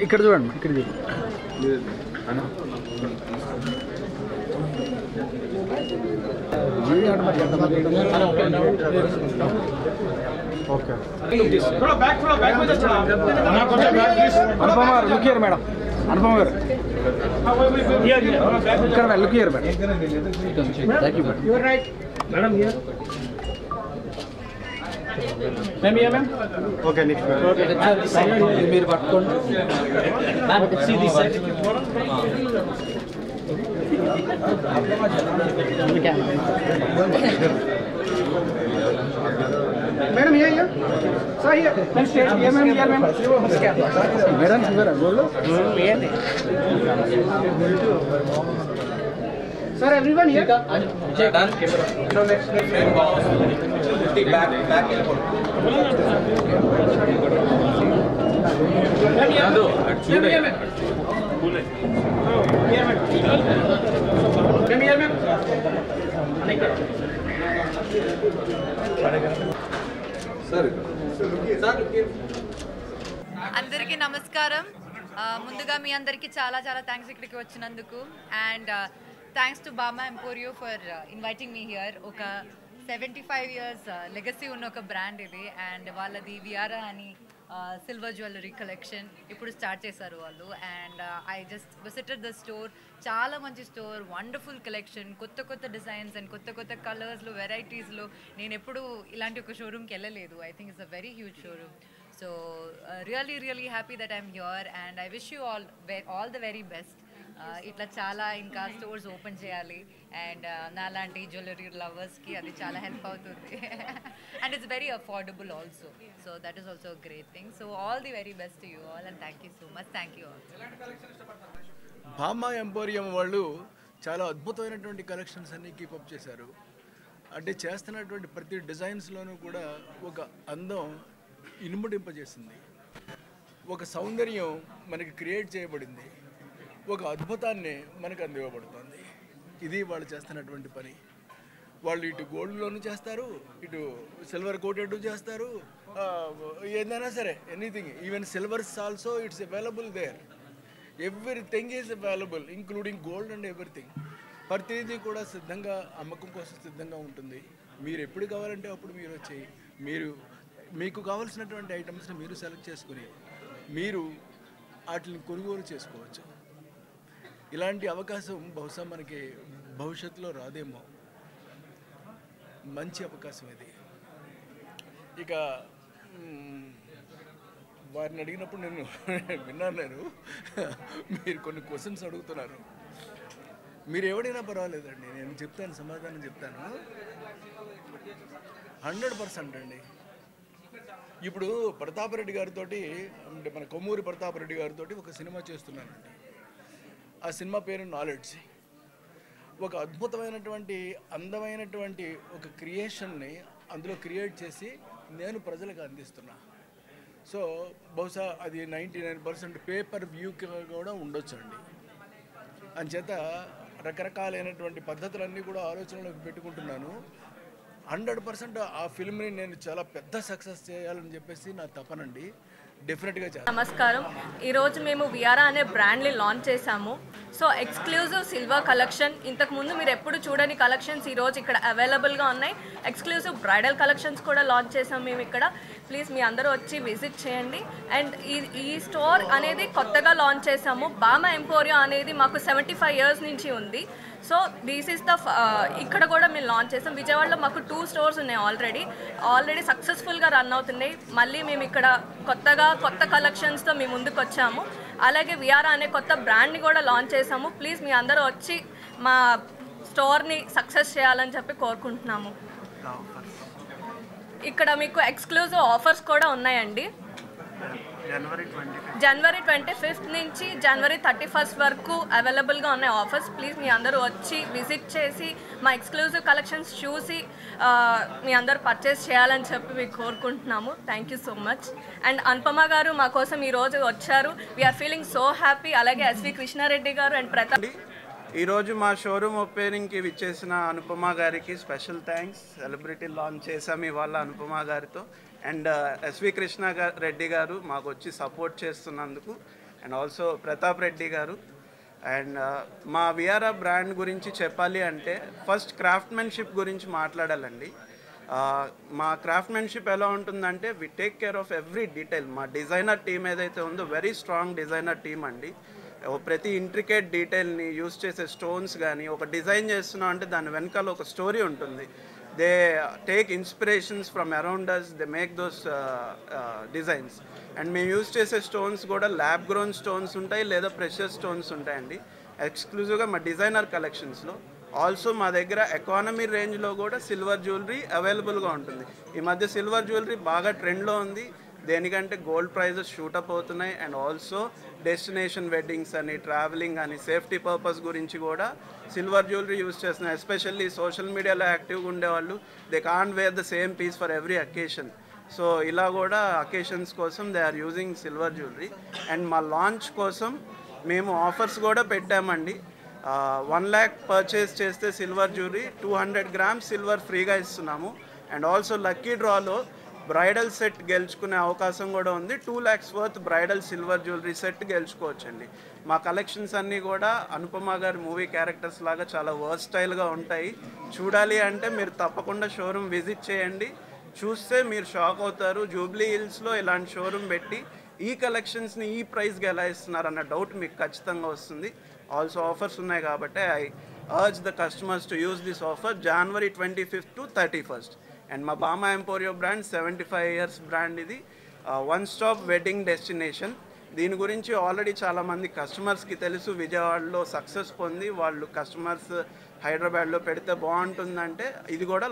ఇక్కడ చూడండి, ఇక్కడ చూడండి. అనుపమ గారు లుక్ హియర్ మేడం. అనుపమ గారు ఇక్కడ look here madam. Thank you madam. Your right madam. Here ma'am ये मैम ओके नेक्स्ट మీరు పట్టుకోండి ma'am see this side madam ये सर ये मैम स्टेज ये मैम मैडम इधर बोलो ये sir everyone here done no next back అందరికీ నమస్కారం. ముందుగా మీ అందరికీ చాలా చాలా థ్యాంక్స్ ఇక్కడికి వచ్చినందుకు. అండ్ థ్యాంక్స్ టు బామా ఎంపోరియో ఫర్ ఇన్వైటింగ్ మీ హియర్. ఒక 75 years లెగసీ ఉన్న ఒక బ్రాండ్ ఇది. అండ్ వాళ్ళది వియారా అని సిల్వర్ జ్యువెలరీ కలెక్షన్ ఇప్పుడు స్టార్ట్ చేశారు వాళ్ళు. And I just visited the store. చాలా మంచి స్టోర్, వండర్ఫుల్ కలెక్షన్, కొత్త కొత్త డిజైన్స్ అండ్ కొత్త కొత్త కలర్స్లో వెరైటీస్లో. నేను ఎప్పుడు ఇలాంటి ఒక షోరూమ్కి వెళ్ళలేదు. I think it's a very huge showroom. So really happy that I'm here and I wish you all the very best. ఇట్లా చాలా ఇంకా స్టోర్స్ ఓపెన్ చేయాలి. అండ్ నాలాంటి జ్యువెలరీ లవర్స్కి అది చాలా హెల్ప్ అవుతుంది. And it's very affordable also. So that is also great thing. So all the very best to you all and thank you so much. Thank you all. బామా emporium వాళ్ళు చాలా అద్భుతమైనటువంటి collections అన్నీ keep up చేశారు. అంటే చేస్తున్నటువంటి ప్రతి డిజైన్స్లోనూ కూడా ఒక అందం ఇనుమడింపజేసింది, ఒక సౌందర్యం మనకి క్రియేట్ చేయబడింది, ఒక అద్భుతాన్ని మనకు అందివ్వబడుతుంది. ఇది వాళ్ళు చేస్తున్నటువంటి పని. వాళ్ళు ఇటు గోల్డ్లోనూ చేస్తారు, ఇటు సిల్వర్ కోటెడ్ చేస్తారు, ఏదైనా సరే anything. Even silvers also it's available there. Everything is available including gold and everything. ప్రతిదీ కూడా సిద్ధంగా అమ్మకం కోసం సిద్ధంగా ఉంటుంది. మీరు ఎప్పుడు కావాలంటే అప్పుడు మీరు వచ్చి మీకు కావాల్సినటువంటి ఐటమ్స్ని మీరు సెలెక్ట్ చేసుకుని మీరు వాటిని కొనుగోలు చేసుకోవచ్చు. ఇలాంటి అవకాశం బహుశా మనకి భవిష్యత్తులో రాదేమో. మంచి అవకాశం ఇది. ఇక వారిని అడిగినప్పుడు నేను విన్నాను, మీరు కొన్ని క్వశ్చన్స్ అడుగుతున్నారు. మీరు ఎవడైనా పర్వాలేదండి, నేను చెప్తాను, సమాధానం చెప్తాను. 100% అండి. ఇప్పుడు ప్రతాపరెడ్డి గారితో, అంటే మన కొమ్మూరి ప్రతాపరెడ్డి గారితో ఒక సినిమా చేస్తున్నానండి. ఆ సినిమా పేరు నాలెడ్జ్. ఒక అద్భుతమైనటువంటి అందమైనటువంటి ఒక క్రియేషన్ని అందులో క్రియేట్ చేసి నేను ప్రజలకు అందిస్తున్నా. సో బహుశా అది 99% పేపర్ వ్యూకి కూడా ఉండొచ్చు అండి. అంచేత రకరకాలైనటువంటి పద్ధతులన్నీ కూడా ఆలోచనలోకి పెట్టుకుంటున్నాను. 100% ఆ ఫిల్మ్ని నేను చాలా పెద్ద సక్సెస్ చేయాలని చెప్పేసి నా తపనండి. డెఫినెట్గా చేస్తాను. నమస్కారం. ఈరోజు మేము వియారా అనే బ్రాండ్ని లాంచ్ చేశాము. సో ఎక్స్క్లూజివ్ సిల్వర్ కలెక్షన్, ఇంతకుముందు మీరు ఎప్పుడు చూడని కలెక్షన్స్ ఈరోజు ఇక్కడ అవైలబుల్గా ఉన్నాయి. ఎక్స్క్లూజివ్ బ్రైడల్ కలెక్షన్స్ కూడా లాంచ్ చేసాం మేము ఇక్కడ. ప్లీజ్ మీ అందరూ వచ్చి విజిట్ చేయండి. అండ్ ఈ స్టోర్ అనేది కొత్తగా లాంచ్ చేసాము. బామా ఎంపోరియో అనేది మాకు 75 years నుంచి ఉంది. సో దిస్ ఈస్ ద ఇక్కడ కూడా మేము లాంచ్ చేసాం. విజయవాడలో మాకు 2 stores ఉన్నాయి ఆల్రెడీ సక్సెస్ఫుల్గా రన్ అవుతున్నాయి. మళ్ళీ మేము ఇక్కడ కొత్త కలెక్షన్స్తో మేము ముందుకు వచ్చాము. అలాగే వియారా అనే కొత్త బ్రాండ్ని కూడా లాంచ్ చేసాము. ప్లీజ్ మీ అందరూ వచ్చి మా స్టోర్ని సక్సెస్ చేయాలని చెప్పి కోరుకుంటున్నాము. ఇక్కడ మీకు ఎక్స్క్లూజివ్ ఆఫర్స్ కూడా ఉన్నాయండి. జనవరి 25th నుంచి జనవరి 31st వరకు అవైలబుల్గా ఉన్నాయి ఆఫర్స్. ప్లీజ్ మీ అందరూ వచ్చి విజిట్ చేసి మా ఎక్స్క్లూజివ్ కలెక్షన్స్ చూసి మీ అందరూ పర్చేస్ చేయాలని చెప్పి మీకు కోరుకుంటున్నాము. Thank you so much. And Anupama గారు మా కోసం ఈరోజు వచ్చారు. We're feeling so happy. అలాగే ఎస్వి కృష్ణారెడ్డి గారు అండ్ ప్రతాప్. ఈరోజు మా షోరూమ్ ఓపెనింగ్కి విచ్చేసిన అనుపమ గారికి స్పెషల్ థ్యాంక్స్. సెలబ్రిటీ లాంచ్ చేసాము ఇవాళ అనుపమ గారితో. అండ్ ఎస్వి కృష్ణ రెడ్డి గారు మాకు వచ్చి సపోర్ట్ చేస్తున్నందుకు. అండ్ ఆల్సో ప్రతాప్ రెడ్డి గారు. అండ్ మా విఆర్ఆర్ బ్రాండ్ గురించి చెప్పాలి అంటే ఫస్ట్ క్రాఫ్ట్మెన్షిప్ గురించి మాట్లాడాలండి. మా క్రాఫ్ట్మెన్షిప్ ఎలా ఉంటుందంటే we take care of every detail. మా డిజైనర్ టీమ్ ఏదైతే ఉందో వెరీ స్ట్రాంగ్ డిజైనర్ టీమ్ అండి. ప్రతి ఇంట్రికేట్ డీటెయిల్ని యూస్ చేసే స్టోన్స్ కానీ ఒక డిజైన్ చేస్తున్నాం అంటే దాని వెనకాల ఒక స్టోరీ ఉంటుంది. They take inspirations from around us, they make those designs. And మేము యూస్ చేసే స్టోన్స్ కూడా ల్యాబ్ గ్రోన్ స్టోన్స్ ఉంటాయి లేదా ప్రెషర్ స్టోన్స్ ఉంటాయండి ఎక్స్క్లూజివ్గా మా డిజైనర్ కలెక్షన్స్లో. ఆల్సో మా దగ్గర ఎకానమీ రేంజ్లో కూడా సిల్వర్ జ్యువెలరీ అవైలబుల్గా ఉంటుంది. ఈ మధ్య సిల్వర్ జ్యువెలరీ బాగా ట్రెండ్లో ఉంది. దేనికంటే గోల్డ్ ప్రైజెస్ షూటప్ అవుతున్నాయి. అండ్ ఆల్సో డెస్టినేషన్ వెడ్డింగ్స్ అని, ట్రావెలింగ్ అని, సేఫ్టీ పర్పస్ గురించి కూడా సిల్వర్ జ్యువెలరీ యూస్ చేస్తున్నాయి. ఎస్పెషల్లీ సోషల్ మీడియాలో యాక్టివ్గా ఉండేవాళ్ళు they can't wear the same piece for every occasion. So ఇలా కూడా అకేషన్స్ కోసం they are using silver jewellery. And మా లాంచ్ కోసం మేము ఆఫర్స్ కూడా పెట్టామండి. 1 lakh పర్చేస్ చేస్తే సిల్వర్ జ్యువెలరీ 200 grams సిల్వర్ ఫ్రీగా ఇస్తున్నాము. అండ్ ఆల్సో లక్కీ డ్రాలో బ్రైడల్ సెట్ గెలుచుకునే అవకాశం కూడా ఉంది. 2 lakhs worth bridal silver jewellery set గెలుచుకోవచ్చండి. మా కలెక్షన్స్ అన్నీ కూడా అనుపమ గారి మూవీ క్యారెక్టర్స్ లాగా చాలా వర్స్టైల్గా ఉంటాయి. చూడాలి అంటే మీరు తప్పకుండా షోరూమ్ విజిట్ చేయండి. చూస్తే మీరు షాక్ అవుతారు. జూబ్లీ హిల్స్లో ఇలాంటి షోరూమ్ పెట్టి ఈ కలెక్షన్స్ని ఈ ప్రైస్కి ఎలా ఇస్తున్నారన్న డౌట్ మీకు ఖచ్చితంగా వస్తుంది. ఆల్సో ఆఫర్స్ ఉన్నాయి కాబట్టి I urge the customers to use this offer January 25th to 31st. And మా బామా ఎంపోరియో బ్రాండ్ 75 years బ్రాండ్. ఇది వన్ స్టాప్ వెడ్డింగ్ డెస్టినేషన్. దీని గురించి ఆల్రెడీ చాలామంది కస్టమర్స్కి తెలుసు. విజయవాడలో సక్సెస్ పొంది వాళ్ళు కస్టమర్స్ హైదరాబాద్లో పెడితే బాగుంటుందంటే ఇది కూడా